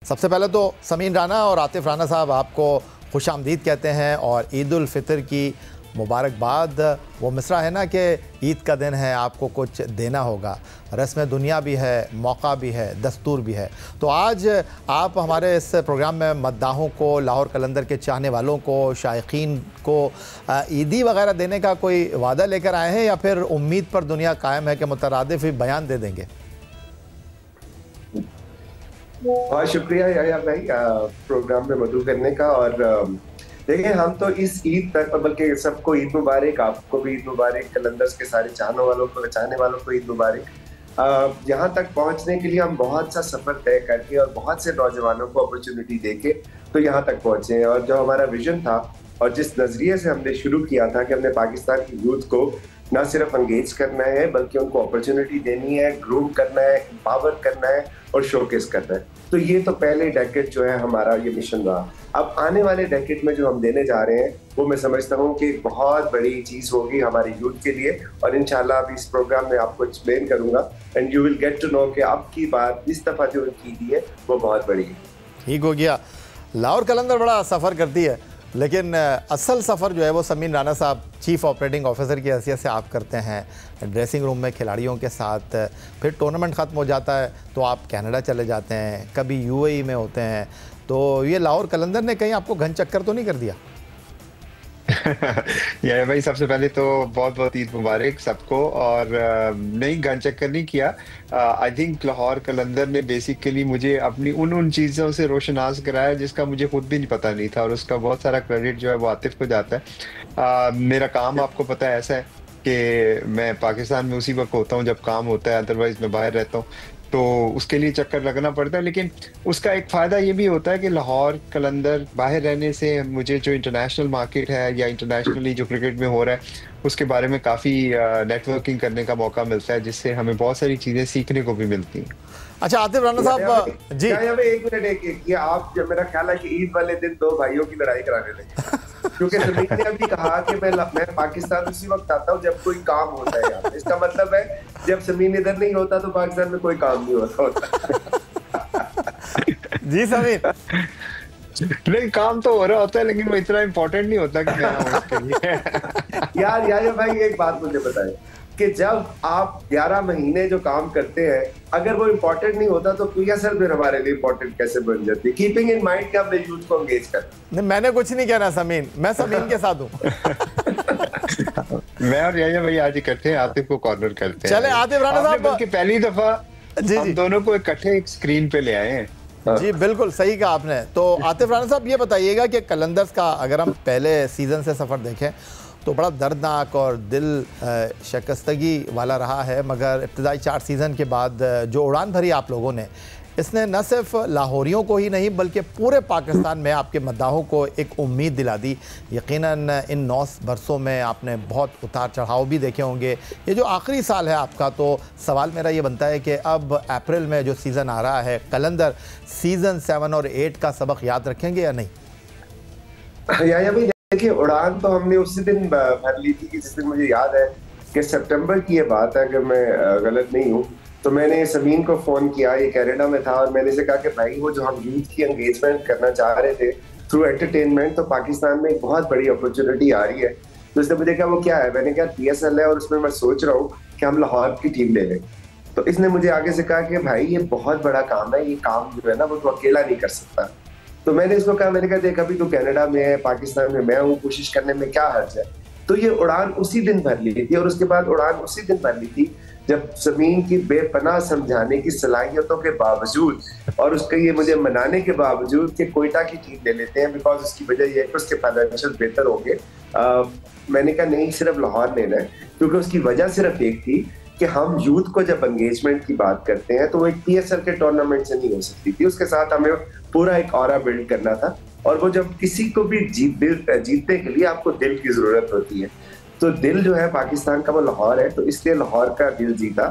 सबसे पहले तो समीन राना और आतिफ राना साहब आपको खुश आमदीद कहते हैं और ईद उल फितर की मुबारकबाद। वो मिसरा है ना कि ईद का दिन है, आपको कुछ देना होगा, रस्म दुनिया भी है, मौका भी है, दस्तूर भी है। तो आज आप हमारे इस प्रोग्राम में मद्दाहों को, लाहौर कलंदर के चाहने वालों को, शायकीन को ईदी वगैरह देने का कोई वादा लेकर आए हैं या फिर उम्मीद पर दुनिया कायम है कि मुतरादिफ ही बयान दे देंगे? बहुत शुक्रिया याया भाई प्रोग्राम में मदद करने का। और देखिए, हम तो इस ईद तक, बल्कि सबको ईद मुबारक, आपको भी ईद मुबारक, कलंदर्स के सारे चाहने वालों को ईद मुबारक। यहाँ तक पहुँचने के लिए हम बहुत सा सफर तय करके और बहुत से नौजवानों को अपॉर्चुनिटी देके तो यहाँ तक पहुँचे। और जो हमारा विजन था और जिस नजरिए से हमने शुरू किया था कि हमने पाकिस्तान की यूथ को ना सिर्फ एंगेज करना है बल्कि उनको अपॉर्चुनिटी देनी है, ग्रूम करना है, एम्पावर करना है और शोकेस करना है। तो ये तो पहले डेकेड जो है हमारा ये मिशन रहा। अब आने वाले डेकेड में जो हम देने जा रहे हैं वो मैं समझता हूँ कि बहुत बड़ी चीज होगी हमारी यूथ के लिए। और इंशाल्लाह अभी इस प्रोग्राम में आपको एक्सप्लेन करूंगा and you will get to know कि अब की बात इस दफा जो उनकी दी है वो बहुत बड़ी है। ठीक हो गया। लाहौर कलंदर बड़ा सफ़र करती है, लेकिन असल सफ़र जो है वो समीन राना साहब चीफ़ ऑपरेटिंग ऑफिसर की हैसियत से आप करते हैं ड्रेसिंग रूम में खिलाड़ियों के साथ। फिर टूर्नामेंट ख़त्म हो जाता है तो आप कनाडा चले जाते हैं, कभी यूएई में होते हैं। तो ये लाहौर कलंदर ने कहीं आपको घन चक्कर तो नहीं कर दिया? या भाई, सबसे पहले तो बहुत बहुत ईद मुबारक सबको। और नहीं, घन चक्कर नहीं किया। आई थिंक लाहौर कलंदर ने बेसिकली मुझे अपनी उन चीज़ों से रोशनास कराया जिसका मुझे खुद भी नहीं पता नहीं था, और उसका बहुत सारा क्रेडिट जो है वो आतिफ को जाता है। मेरा काम आपको पता है ऐसा है कि मैं पाकिस्तान में उसी वक्त होता हूँ जब काम होता है, अदरवाइज मैं बाहर रहता हूँ, तो उसके लिए चक्कर लगना पड़ता है। लेकिन उसका एक फ़ायदा ये भी होता है कि लाहौर कलंदर बाहर रहने से मुझे जो इंटरनेशनल मार्केट है या इंटरनेशनली जो क्रिकेट में हो रहा है उसके बारे में काफ़ी नेटवर्किंग करने का मौका मिलता है, जिससे हमें बहुत सारी चीज़ें सीखने को भी मिलती हैं। अच्छा आतिफ राना साहब जी, एक मिनट, ये आप, जब मेरा ख्याल है कि ईद वाले दिन दो भाइयों की लड़ाई कराने लगे क्योंकि समीर ने अभी कहा कि मैं पाकिस्तान उसी वक्त आता हूँ जब कोई काम होता है यहाँ। इसका मतलब है जब समीर इधर नहीं होता तो पाकिस्तान में कोई काम नहीं होता। जी समीर, नहीं, काम तो हो रहा होता है लेकिन वो इतना इम्पोर्टेंट नहीं होता कि मैं आऊं उसके लिए। यार भाई, एक बात मुझे बताएं कि जब आप 11 महीने जो काम करते हैं, अगर वो इम्पोर्टेंट नहीं होता तो पीएसएल फिर हमारे लिए इम्पोर्टेंट कैसे बन जाती है? कीपिंग इन माइंड कि हमने यूथ को एंगेज कर। नहीं, मैंने कुछ नहीं कहना समीन, मैं समीन के साथ हूँ। मैं और याया भाई आज इकट्ठे आतिफ को कॉर्नर करते हैं। चले आतिफ राना साहब, बल्कि पहली दफा हम दोनों को इकट्ठे एक स्क्रीन पे ले आए हैं। जी बिल्कुल सही कहा आपने। तो आतिफ राना साहब ये बताइएगा कि कलंदर्स का अगर हम पहले सीज़न से सफ़र देखें तो बड़ा दर्दनाक और दिल शिकस्तगी वाला रहा है, मगर इब्तदाई 4 सीज़न के बाद जो उड़ान भरी आप लोगों ने, इसने न सिर्फ लाहौरियों को ही नहीं बल्कि पूरे पाकिस्तान में आपके मद्दाहों को एक उम्मीद दिला दी। यकीनन इन 9 बरसों में आपने बहुत उतार चढ़ाव भी देखे होंगे। ये जो आखिरी साल है आपका, तो सवाल मेरा ये बनता है कि अब अप्रैल में जो सीज़न आ रहा है कलंदर, सीज़न 7 और 8 का सबक याद रखेंगे या नहीं? या भाई देखिए, उड़ान तो हमने उसी दिन भर ली थी कि जिस दिन, मुझे याद है कि सितंबर की ये बात है, अगर मैं गलत नहीं हूँ, तो मैंने समीन को फोन किया, ये कनाडा में था, और मैंने से कहा कि भाई वो जो हम यूथ की एंगेजमेंट करना चाह रहे थे थ्रू एंटरटेनमेंट, तो पाकिस्तान में एक बहुत बड़ी अपॉर्चुनिटी आ रही है। तो उसने मुझे कहा वो क्या है? मैंने कहा पीएसएल है और उसमें मैं सोच रहा हूँ कि हम लाहौर की टीम ले लें। तो इसने मुझे आगे से कहा कि भाई ये बहुत बड़ा काम है, ये काम जो है ना वो तो अकेला नहीं कर सकता। तो मैंने इसको कहा, मैंने कहा देख, अभी तो कनाडा में है, पाकिस्तान में मैं हूँ, कोशिश करने में क्या हर्ज है। तो ये उड़ान उसी दिन भर ली थी, और उसके बाद उड़ान उसी दिन भर ली थी जब ज़मीन की बेपनाह समझाने की सलाहियतों के बावजूद और उसके ये मुझे मनाने के बावजूद कि कोयटा की टीम ले लेते हैं, बिकॉज उसकी वजह यह है कि उसके फाइनेंशियल बेहतर होंगे। मैंने कहा नहीं, सिर्फ लाहौर लेना है, क्योंकि उसकी वजह सिर्फ एक थी कि हम यूथ को जब एंगेजमेंट की बात करते हैं तो वो एक पीएसएल के टूर्नामेंट से नहीं हो सकती थी, उसके साथ हमें पूरा एक ऑरा बिल्ड करना था। और वो जब किसी को भी जीतने के लिए आपको दिल की जरूरत होती है, तो दिल जो है पाकिस्तान का वो लाहौर है, तो इसलिए लाहौर का दिल जीता,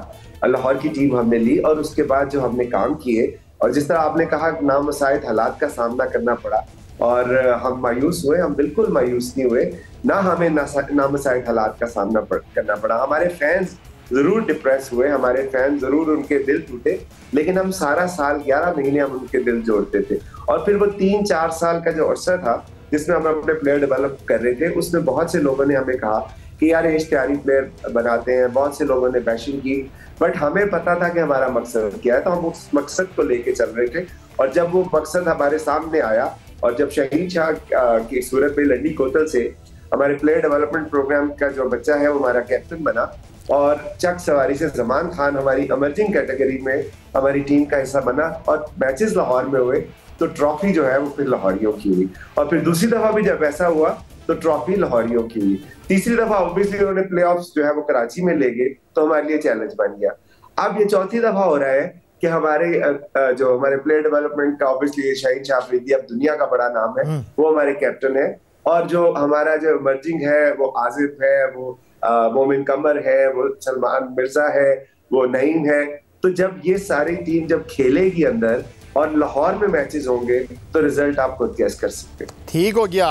लाहौर की टीम हमने ली। और उसके बाद जो हमने काम किए, और जिस तरह आपने कहा नामुसाइद हालात का सामना करना पड़ा और हम मायूस हुए, हम बिल्कुल मायूस नहीं हुए, ना हमें नामुसाइद हालात का सामना करना पड़ा। हमारे फैंस जरूर डिप्रेस हुए, हमारे फैन जरूर उनके दिल टूटे, लेकिन हम सारा साल 11 महीने हम उनके दिल जोड़ते थे। और फिर वो 3-4 साल का जो अरसा था जिसमें हम अपने प्लेयर डेवलप कर रहे थे, उसमें बहुत से लोगों ने हमें कहा कि यार ये इश्तिहारी प्लेयर बनाते हैं, बहुत से लोगों ने बैशिंग की, बट हमें पता था कि हमारा मकसद क्या है, तो हम उस मकसद को लेके चल रहे थे। और जब वो मकसद हमारे सामने आया और जब शहीन शाह की सूरत में लंडी कोतल से हमारे प्लेयर डेवलपमेंट प्रोग्राम का जो बच्चा है वो हमारा कैप्टन बना, और चक सवारी से जमान खान हमारी इमर्जिंग कैटेगरी में हमारी टीम का हिस्सा बना, और मैचेस लाहौर में हुए तो ट्रॉफी जो है वो फिर लाहौरियों की हुई। और फिर दूसरी दफा भी जब ऐसा हुआ तो ट्रॉफी लाहौरियों की हुई। तीसरी दफा ऑब्वियसली उन्होंने प्लेऑफ्स जो है वो कराची में ले गए, तो हमारे लिए चैलेंज बन गया। अब ये चौथी दफा हो रहा है कि हमारे जो हमारे प्लेयर डेवलपमेंट का ऑब्वियसली शाहीन शाह अफरीदी अब दुनिया का बड़ा नाम है, वो हमारे कैप्टन है, और जो हमारा जो इमर्जिंग है वो आजिफ है, वो मोमिन कमर है, वो सलमान मिर्जा है, वो नईम है। तो जब ये सारी टीम जब खेलेगी अंदर और लाहौर में मैचेस होंगे तो रिजल्ट आप खुद गेस कर सकते हैं। ठीक हो गया।